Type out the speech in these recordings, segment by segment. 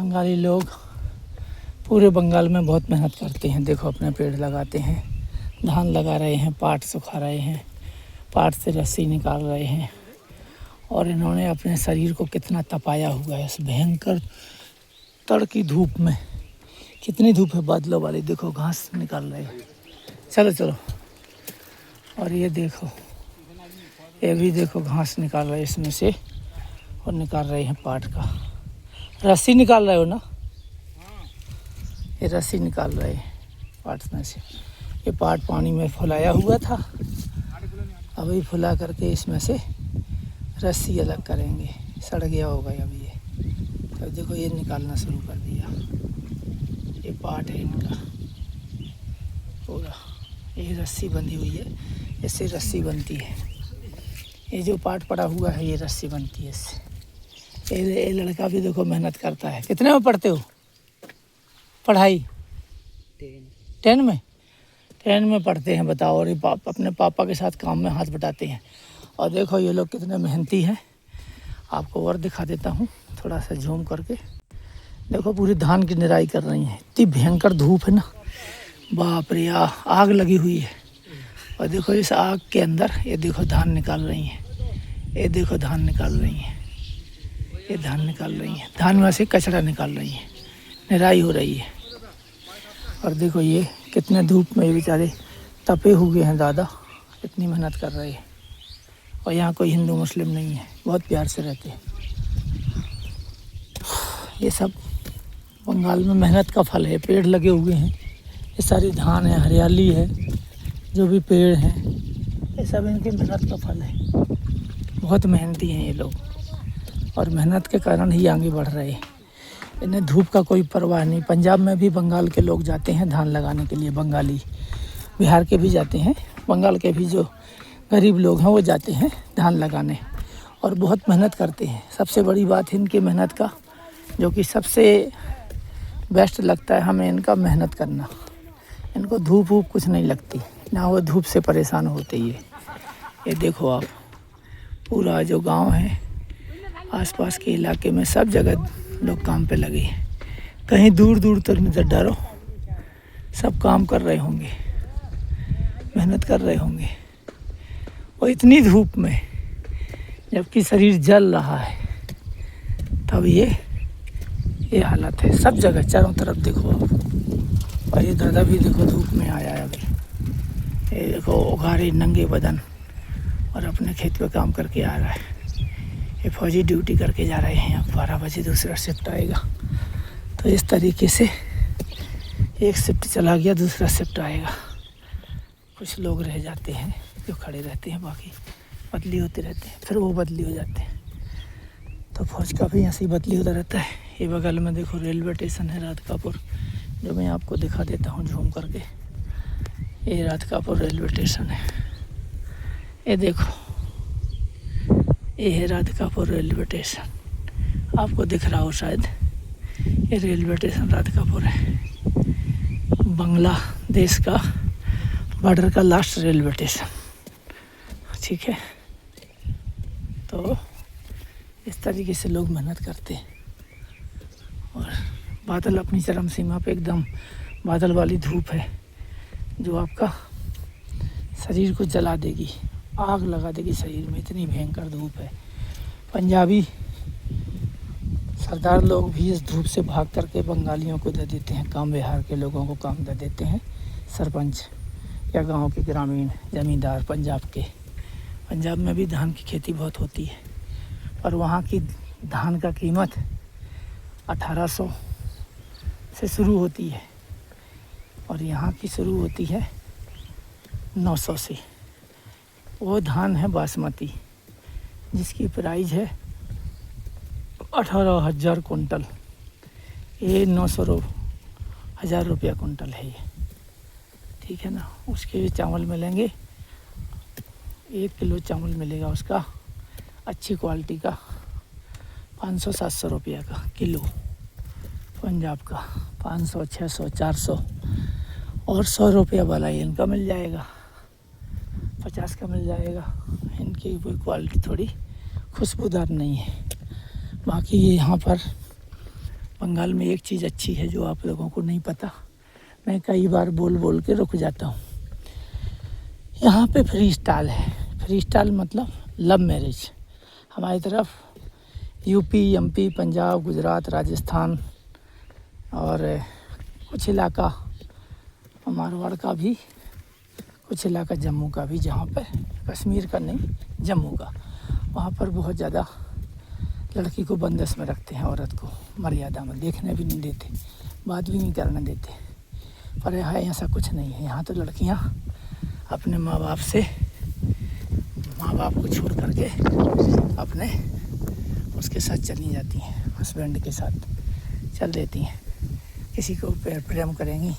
बंगाली लोग पूरे बंगाल में बहुत मेहनत करते हैं। देखो अपने पेड़ लगाते हैं, धान लगा रहे हैं, पाट सुखा रहे हैं, पाट से रस्सी निकाल रहे हैं। और इन्होंने अपने शरीर को कितना तपाया हुआ है इस भयंकर तड़की धूप में। कितनी धूप है बादलों वाली, देखो घास निकाल रहे हैं। चलो चलो। और ये देखो, ये भी देखो घास निकाल रहे हैं इसमें से, और निकाल रहे हैं पाट का। रस्सी निकाल रहे हो ना? ये रस्सी निकाल रहे हैं पाट में से। ये पाट पानी में फुलाया हुआ था, अभी फुला करके इसमें से रस्सी अलग करेंगे। सड़ गया होगा अभी ये, तो देखो ये निकालना शुरू कर दिया। ये पाट है इनका पूरा, ये रस्सी बंधी हुई है, इससे रस्सी बनती है। ये जो पाट पड़ा हुआ है ये रस्सी बनती है इससे। ये लड़का भी देखो मेहनत करता है। कितने में पढ़ते हो पढ़ाई? 10 में पढ़ते हैं, बताओ। और ये अपने पापा के साथ काम में हाथ बटाते हैं। और देखो ये लोग कितने मेहनती हैं। आपको और दिखा देता हूँ थोड़ा सा झूम करके। देखो पूरी धान की निराई कर रही हैं। इतनी भयंकर धूप है ना, बाप रे, आग लगी हुई है। और देखो इस आग के अंदर ये देखो धान निकाल रही हैं। ये देखो धान निकाल रही हैं, ये धान निकाल रही हैं। धान में से कचरा निकाल रही हैं, निराई हो रही है। और देखो ये कितने धूप में ये बेचारे तपे हुए हैं दादा, इतनी मेहनत कर रहे हैं। और यहाँ कोई हिंदू मुस्लिम नहीं है, बहुत प्यार से रहते हैं। ये सब बंगाल में मेहनत का फल है। पेड़ लगे हुए हैं, ये सारी धान है, हरियाली है, जो भी पेड़ हैं ये सब इनकी मेहनत का फल है। बहुत मेहनती हैं ये लोग, और मेहनत के कारण ही आगे बढ़ रहे हैं। इन्हें धूप का कोई परवाह नहीं। पंजाब में भी बंगाल के लोग जाते हैं धान लगाने के लिए, बंगाली, बिहार के भी जाते हैं, बंगाल के भी जो गरीब लोग हैं वो जाते हैं धान लगाने, और बहुत मेहनत करते हैं। सबसे बड़ी बात है इनकी मेहनत का, जो कि सबसे बेस्ट लगता है हमें इनका मेहनत करना। इनको धूप वूप कुछ नहीं लगती, ना वो धूप से परेशान होते। ये देखो आप, पूरा जो गांव है आसपास के इलाके में सब जगह लोग काम पे लगे हैं। कहीं दूर दूर तक नजर डालो, सब काम कर रहे होंगे, मेहनत कर रहे होंगे। और इतनी धूप में जबकि शरीर जल रहा है, तब ये हालत है सब जगह, चारों तरफ देखो आप। और ये दादा भी देखो धूप में आया है अभी। ये देखो उघारे नंगे बदन, और अपने खेत पे काम करके आ रहा है। ये फौजी ड्यूटी करके जा रहे हैं। अब 12 बजे दूसरा शिफ्ट आएगा। तो इस तरीके से एक शिफ्ट चला गया, दूसरा शिफ्ट आएगा। कुछ लोग रह जाते हैं जो खड़े रहते हैं, बाकी बदली होते रहते हैं, फिर वो बदली हो जाते हैं। तो फौज का भी ऐसे ही बदली होता रहता है। ये बगल में देखो रेलवे स्टेशन है राधिकापुर, जो मैं आपको दिखा देता हूँ झूम करके। ये राधिकापुर रेलवे स्टेशन है। ये देखो, ये है राधिकापुर रेलवे स्टेशन, आपको दिख रहा हो शायद। ये रेलवे स्टेशन राधिकापुर है, बांग्लादेश का बॉर्डर का लास्ट रेलवे स्टेशन, ठीक है। तो इस तरीके से लोग मेहनत करते हैं। और बादल अपनी चरम सीमा पे, एकदम बादल वाली धूप है जो आपका शरीर को जला देगी, आग लगा देगी शरीर में, इतनी भयंकर धूप है। पंजाबी सरदार लोग भी इस धूप से भाग करके बंगालियों को दे देते हैं काम, बिहार के लोगों को काम दे देते हैं सरपंच या गांव के ग्रामीण ज़मींदार पंजाब के। पंजाब में भी धान की खेती बहुत होती है, और वहाँ की धान का कीमत 1800 से शुरू होती है, और यहाँ की शुरू होती है 900 से। वो धान है बासमती, जिसकी प्राइस है 18,000 कुंटल। ये 900,000 रुपया कुंटल है ये, ठीक है ना। उसके भी चावल मिलेंगे, 1 किलो चावल मिलेगा उसका अच्छी क्वालिटी का 500-700 रुपया का किलो। पंजाब का 500, 600, 400 और 100 रुपया वाला इनका मिल जाएगा, 50 का मिल जाएगा। इनकी कोई क्वालिटी थोड़ी खुशबूदार नहीं है। बाकी ये यहाँ पर बंगाल में एक चीज़ अच्छी है जो आप लोगों को नहीं पता, मैं कई बार बोल बोल के रुक जाता हूँ। यहाँ पे फ्री स्टाइल है। फ्री स्टाइल मतलब लव मैरिज। हमारी तरफ यूपी, एमपी, पंजाब, गुजरात, राजस्थान और कुछ इलाका मारवाड़ का भी, कुछ इलाका जम्मू का भी, जहाँ पर कश्मीर का नहीं, जम्मू का, वहाँ पर बहुत ज़्यादा लड़की को बंदिश में रखते हैं, औरत को मर्यादा में, देखने भी नहीं देते, बात भी नहीं करने देते। पर यहाँ ऐसा कुछ नहीं है। यहाँ तो लड़कियाँ अपने माँ बाप को छोड़ करके अपने उसके साथ चली जाती हैं, हस्बैंड के साथ चल देती हैं। किसी को प्रेम करेंगी,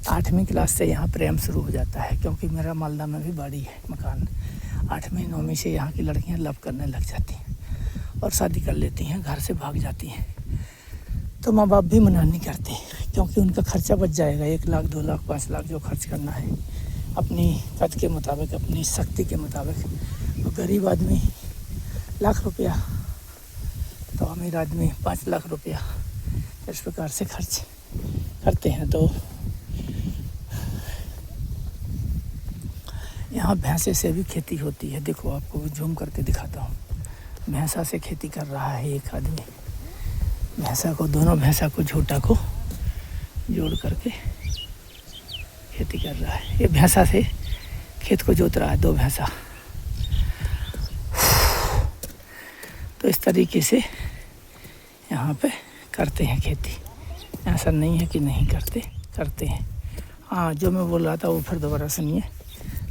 8वीं क्लास से यहाँ प्रेम शुरू हो जाता है, क्योंकि मेरा मालदा में भी बाड़ी है मकान। 8वीं 9वीं से यहाँ की लड़कियाँ लव करने लग जाती हैं और शादी कर लेती हैं, घर से भाग जाती हैं। तो माँ बाप भी मना नहीं करते, क्योंकि उनका खर्चा बच जाएगा। 1 लाख 2 लाख 5 लाख जो खर्च करना है अपनी कद के मुताबिक, अपनी शक्ति के मुताबिक। तो गरीब आदमी लाख रुपया, तो अमीर आदमी 5 लाख रुपया, इस प्रकार से खर्च करते हैं। तो यहाँ भैंसे से भी खेती होती है। देखो आपको जूम करके दिखाता हूँ। भैंसा से खेती कर रहा है एक आदमी। भैंसा को, दोनों भैंसा को, झोटा को जोड़ करके खेती कर रहा है। ये भैंसा से खेत को जोत रहा है, 2 भैंसा। तो इस तरीके से यहाँ पे करते हैं खेती। ऐसा नहीं है कि नहीं करते हैं। हाँ, जो मैं बोल रहा था वो फिर दोबारा सुनिए।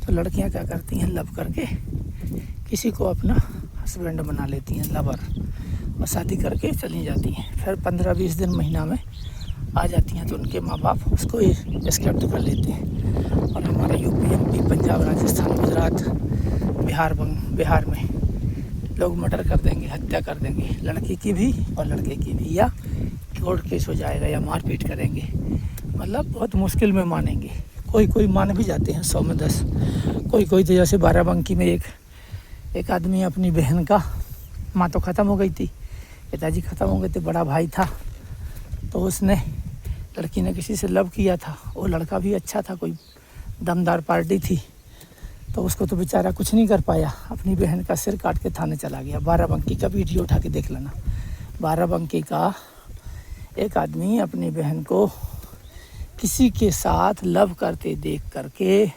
तो लड़कियाँ क्या करती हैं, लव करके किसी को अपना हस्बैंड बना लेती हैं, लवर, और शादी करके चली जाती हैं। फिर 15-20 दिन, महीना में आ जाती हैं, तो उनके माँ बाप उसको एक्सेप्ट कर लेते हैं। और हमारा यूपी, एमपी, पंजाब, राजस्थान, गुजरात, बिहार में लोग मर्डर कर देंगे, हत्या कर देंगे, लड़की की भी और लड़के की भी, या कोर्ट केस हो जाएगा, या मारपीट करेंगे। मतलब बहुत मुश्किल में मानेंगे। कोई मान भी जाते हैं 100 में 10। कोई तो जैसे बाराबंकी में एक आदमी, अपनी बहन का, माँ तो ख़त्म हो गई थी, पिताजी ख़त्म हो गए थे, बड़ा भाई था, तो उसने, लड़की ने किसी से लव किया था। वो लड़का भी अच्छा था, कोई दमदार पार्टी थी, तो उसको तो बेचारा कुछ नहीं कर पाया, अपनी बहन का सिर काट के थाने चला गया। बाराबंकी का वीडियो उठा के देख लेना। बाराबंकी का एक आदमी अपनी बहन को किसी के साथ लव करते देख करके,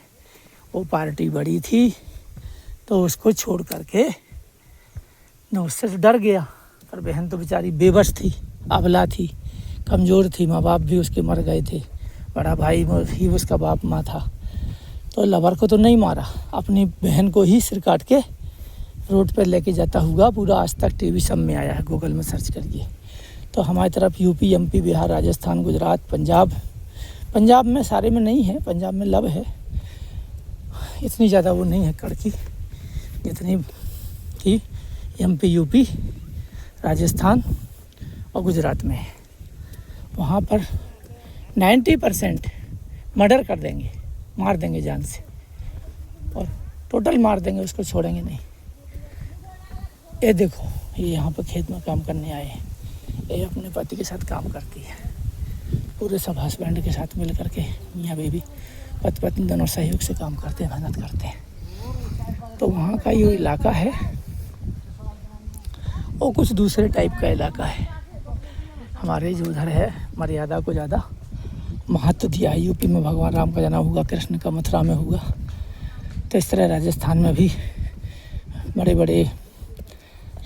वो पार्टी बड़ी थी तो उसको छोड़ करके न, उससे तो डर गया। पर बहन तो बेचारी बेबस थी, अबला थी, कमज़ोर थी, माँ बाप भी उसके मर गए थे, बड़ा भाई ही उसका बाप माँ था। तो लवर को तो नहीं मारा, अपनी बहन को ही सिर काट के रोड पर लेके जाता हुआ पूरा आज तक टीवी सब में आया है, गूगल में सर्च करिए। तो हमारी तरफ यूपी, एमपी, बिहार, राजस्थान, गुजरात, पंजाब में सारे में नहीं है, पंजाब में लव है, इतनी ज़्यादा वो नहीं है कड़की जितनी कि एमपी, यूपी, राजस्थान और गुजरात में है। वहाँ पर 90% मर्डर कर देंगे, मार देंगे जान से, और टोटल मार देंगे, उसको छोड़ेंगे नहीं। ये देखो, ये यहाँ पर खेत में काम करने आए हैं। ये अपने पति के साथ काम करती है, पूरे सब हस्बैंड के साथ मिल करके, मियाँ बीवी, पति पत्नी दोनों सहयोग से काम करते हैं, मेहनत करते हैं। तो वहाँ का ये इलाका है वो कुछ दूसरे टाइप का इलाका है। हमारे जो उधर है, मर्यादा को ज़्यादा महत्व दिया है। यूपी में भगवान राम का जन्म हुआ, कृष्ण का मथुरा में हुआ, तो इस तरह राजस्थान में भी बड़े बड़े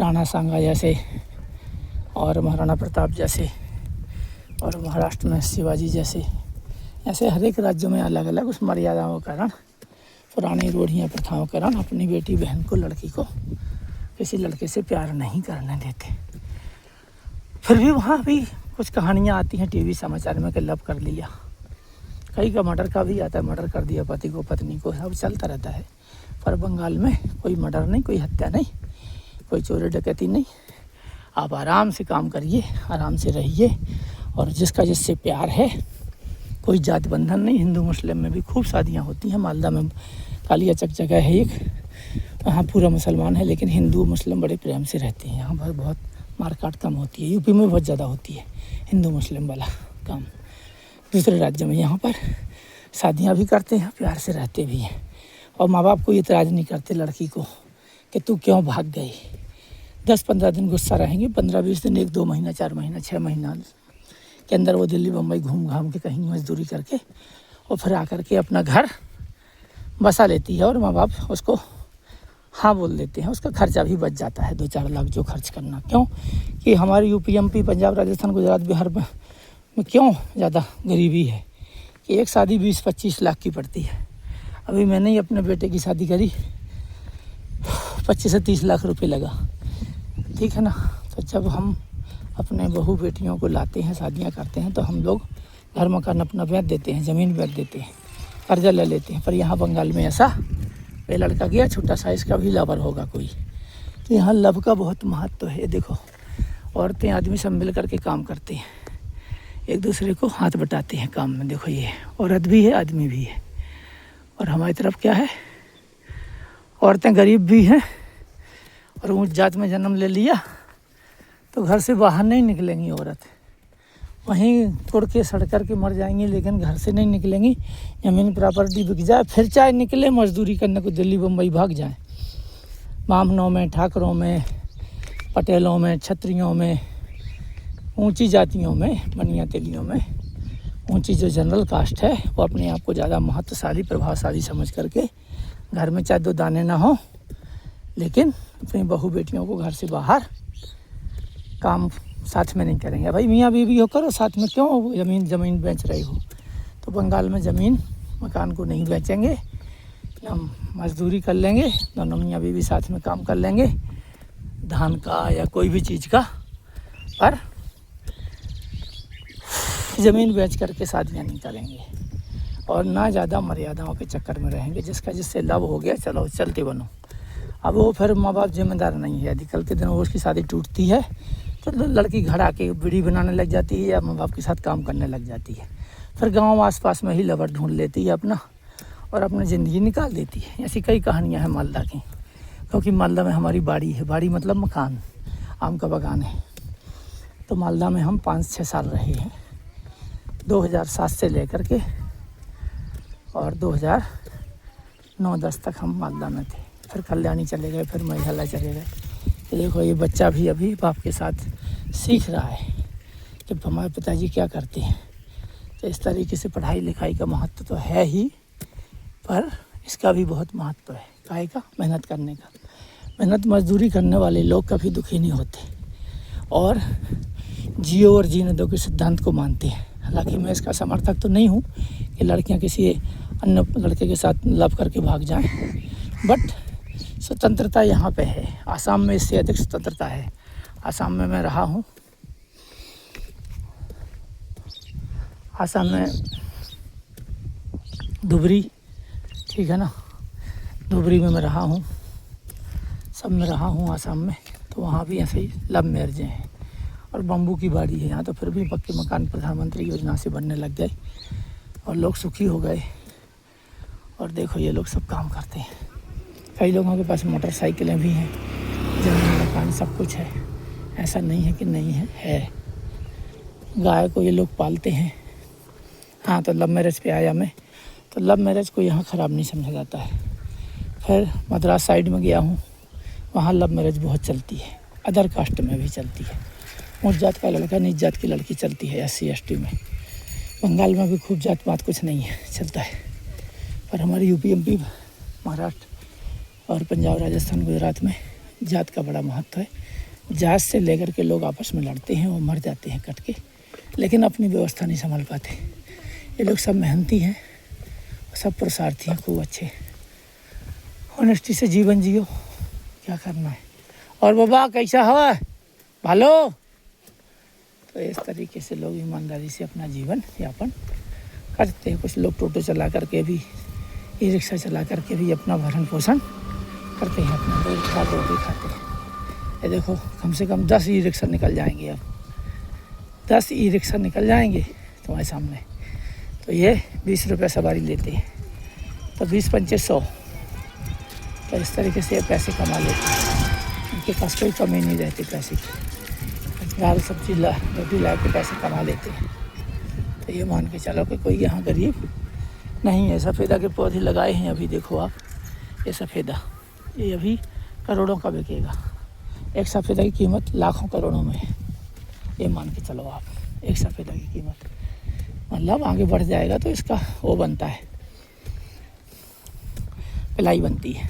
राणा सांगा जैसे और महाराणा प्रताप जैसे, और महाराष्ट्र में शिवाजी जैसे, ऐसे हर एक राज्यों में अलग अलग उस मर्यादाओं के कारण, पुरानी रूढ़ियाँ प्रथाओं के कारण अपनी बेटी बहन को, लड़की को किसी लड़के से प्यार नहीं करने देते। फिर भी वहाँ भी कुछ कहानियाँ आती हैं टीवी समाचार में कि लव कर लिया, कई का मर्डर का भी आता है, मर्डर कर दिया पति को, पत्नी को, सब चलता रहता है। पर बंगाल में कोई मर्डर नहीं, कोई हत्या नहीं, कोई चोरी डकैती नहीं। आप आराम से काम करिए, आराम से रहिए, और जिसका जिससे प्यार है, कोई जात बंधन नहीं। हिंदू मुस्लिम में भी खूब शादियाँ होती हैं। मालदा में कालियाचक जगह है एक, वहाँ पूरा मुसलमान है, लेकिन हिंदू मुस्लिम बड़े प्रेम से रहते हैं। यहाँ पर बहुत मारकाट कम होती है। यूपी में बहुत ज़्यादा होती है हिंदू मुस्लिम वाला काम। दूसरे राज्यों में यहाँ पर शादियाँ भी करते हैं, प्यार से रहते भी हैं, और माँ बाप को इतराज़ नहीं करते लड़की को कि तू क्यों भाग गई। 10-15 दिन गुस्सा रहेंगे, 15-20 दिन, 1-2 महीना, 4 महीना, 6 महीना के अंदर वो दिल्ली बम्बई घूम घाम के कहीं मजदूरी करके और फिर आकर के अपना घर बसा लेती है, और माँ बाप उसको हाँ बोल देते हैं। उसका खर्चा भी बच जाता है, 2-4 लाख जो खर्च करना। क्यों कि हमारे यूपी एमपी पंजाब राजस्थान गुजरात बिहार में क्यों ज़्यादा गरीबी है कि एक शादी 20-25 लाख की पड़ती है। अभी मैंने ही अपने बेटे की शादी करी, 25 से 30 लाख रुपए लगा, ठीक है ना। तो जब हम अपने बहू बेटियों को लाते हैं, शादियां करते हैं, तो हम लोग घर मकान अपना बेच देते हैं, ज़मीन बेच देते हैं, कर्जा ले लेते हैं। पर यहाँ बंगाल में ऐसा, ये लड़का गया छोटा सा, इसका भी लवर होगा कोई। तो यहाँ लव का बहुत महत्व है। देखो औरतें आदमी सब मिल करके काम करते हैं, एक दूसरे को हाथ बटाते हैं काम में। देखो ये औरत भी है आदमी भी है। और हमारी तरफ क्या है, औरतें गरीब भी हैं और ऊंच जात में जन्म ले लिया तो घर से बाहर नहीं निकलेंगी औरत, वहीं तोड़ के सड़ कर के मर जाएंगी, लेकिन घर से नहीं निकलेंगी। ज़मीन प्रॉपर्टी बिक जाए फिर चाहे निकले मजदूरी करने को, दिल्ली बम्बई भाग जाए। बामनों में, ठाकरों में, पटेलों में, क्षत्रियों में, ऊंची जातियों में, बनिया तेलियों में, ऊंची जो जनरल कास्ट है वो अपने आप को ज़्यादा महत्वशाली प्रभावशाली समझ करके घर में चाहे 2 दाने ना हो, लेकिन अपनी बहू बेटियों को घर से बाहर काम साथ में नहीं करेंगे। भाई मियाँ बीवी हो करो साथ में, क्यों ज़मीन बेच रही हो। तो बंगाल में ज़मीन मकान को नहीं बेचेंगे, हम मजदूरी कर लेंगे, दोनों मियाँ बीवी साथ में काम कर लेंगे धान का या कोई भी चीज़ का, पर ज़मीन बेच करके शादियाँ नहीं करेंगे और ना ज़्यादा मर्यादाओं के चक्कर में रहेंगे। जिसका जिससे लव हो गया चलो चलते बनो। अब वो फिर माँ बाप जिम्मेदार नहीं है। यदि कल के दिन वो उसकी शादी टूटती है तो लड़की घर आके बीड़ी बनाने लग जाती है या माँ बाप के साथ काम करने लग जाती है। फिर गांव आसपास में ही लवर ढूंढ लेती है अपना और अपनी ज़िंदगी निकाल देती है। ऐसी कई कहानियाँ हैं मालदा की, क्योंकि मालदा में हमारी बाड़ी है। बाड़ी मतलब मकान, आम का बागान है। तो मालदा में हम 5-6 साल रहे हैं, 2007 से लेकर के और 2009-10 तक हम मालदा में थे। फिर कल्याणी चले गए, फिर मेघालय चले गए। तो देखो ये बच्चा भी अभी बाप के साथ सीख रहा है कि हमारे पिताजी क्या करते हैं। तो इस तरीके से पढ़ाई लिखाई का महत्व तो है ही, पर इसका भी बहुत महत्व है। काहे का? मेहनत करने का। मेहनत मजदूरी करने वाले लोग कभी दुखी नहीं होते और जियो और जीने दो के सिद्धांत को मानते हैं। हालांकि मैं इसका समर्थक तो नहीं हूँ कि लड़कियाँ किसी अन्य लड़के के साथ लव करके भाग जाएं, बट स्वतंत्रता यहाँ पे है। आसाम में इससे अधिक स्वतंत्रता है। आसाम में मैं रहा हूँ, आसाम में धुबरी, ठीक है ना, धुबरी में मैं रहा हूँ, सब में रहा हूँ आसाम में। तो वहाँ भी ऐसे ही लव मैरिजें हैं और बम्बू की बाड़ी है यहाँ। तो फिर भी पक्के मकान प्रधानमंत्री योजना से बनने लग गए और लोग सुखी हो गए। और देखो ये लोग सब काम करते हैं। कई लोगों के पास मोटरसाइकिलें भी हैं, ज़मीन मकान सब कुछ है, ऐसा नहीं है कि नहीं है। गाय को ये लोग पालते हैं। हाँ, तो लव मैरिज पे आया मैं। तो लव मैरिज को यहाँ ख़राब नहीं समझा जाता है। फिर मद्रास साइड में गया हूँ, वहाँ लव मैरिज बहुत चलती है, अदर कास्ट में भी चलती है। ऊँच जात का लड़का नीच जात की लड़की चलती है SC ST में। बंगाल में भी खूब जात पात कुछ नहीं है, चलता है। पर हमारे यूपी MP महाराष्ट्र और पंजाब राजस्थान गुजरात में जात का बड़ा महत्व है। जात से लेकर के लोग आपस में लड़ते हैं और मर जाते हैं कट के, लेकिन अपनी व्यवस्था नहीं संभाल पाते। ये लोग सब मेहनती हैं, सब पुरुषार्थी हैं, खूब अच्छे। ऑनेस्टी से जीवन जियो, क्या करना है। और बाबा कैसा है भालो। तो इस तरीके से लोग ईमानदारी से अपना जीवन यापन करते हैं। कुछ लोग टोटो चला करके भी, ई-रिक्शा चला करके भी अपना भरण पोषण करते हैं, अपना रोज खा रोटी खाते हैं। ये देखो कम से कम 10 ई-रिक्शा निकल जाएंगे। अब 10 ई-रिक्शा निकल जाएंगे तुम्हारे सामने। तो ये 20 रुपये सवारी लेते हैं, तो 20-25 100। तो इस तरीके से ये पैसे कमा लेते हैं। इनके पास कोई कमी नहीं रहती पैसे की। दाल सब्जी रोटी ला के पैसे कमा लेते हैं। तो ये मान के चलो कि कोई यहाँ गरीब नहीं है। सफ़ेदा के पौधे लगाए हैं अभी, देखो आप, ये सफ़ेदा ये अभी करोड़ों का बिकेगा। एक सफ़ेदा की कीमत लाखों करोड़ों में है। ये मान के चलो आप, एक सफ़ेदा की कीमत मतलब आगे बढ़ जाएगा तो इसका वो बनता है, पिलाई बनती है।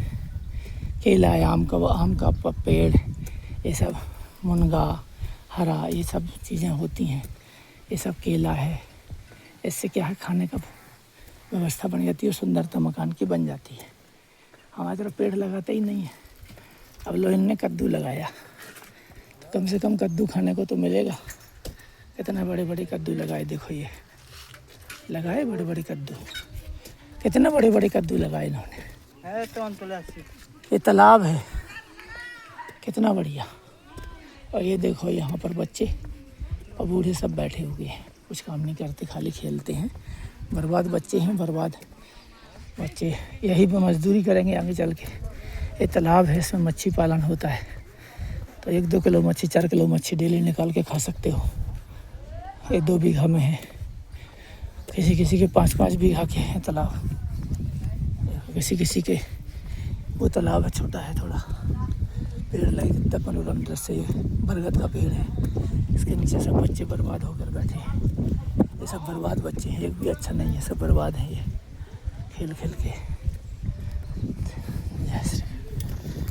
केला है, आम का पेड़, ये सब मुनगा हरा, ये सब चीज़ें होती हैं। ये सब केला है, इससे क्या है, खाने का व्यवस्था बन जाती है, सुंदरता मकान की बन जाती है। हमारी तरफ पेड़ लगाते ही नहीं है। अब लोग इनने कद्दू लगाया, तो कम से कम कद्दू खाने को तो मिलेगा। कितने बड़े बड़े कद्दू लगाए, देखो ये लगाए बड़े बड़े कद्दू, कितने बड़े बड़े कद्दू लगाए इन्होंने। ये तालाब है, कितना बढ़िया। और ये देखो यहाँ पर बच्चे और बूढ़े सब बैठे हुए हैं, कुछ काम नहीं करते, खाली खेलते हैं। बर्बाद बच्चे हैं, बर्बाद बच्चे, यही पे मजदूरी करेंगे आगे चल के। ये तालाब है, इसमें मच्छी पालन होता है, तो 1-2 किलो मच्छी, 4 किलो मच्छी डेली निकाल के खा सकते हो। ये 2 बीघा में है, किसी किसी के 5-5 बीघा के हैं तालाब, किसी किसी के वो तालाब है छोटा है थोड़ा। पेड़ लगे, कितना मनोरम दृश्य है, बरगद का पेड़ है, इसके नीचे सब बच्चे बर्बाद होकर बैठे हैं। ये सब बर्बाद बच्चे हैं, एक भी अच्छा नहीं है, सब बर्बाद हैं ये खेल खेल के।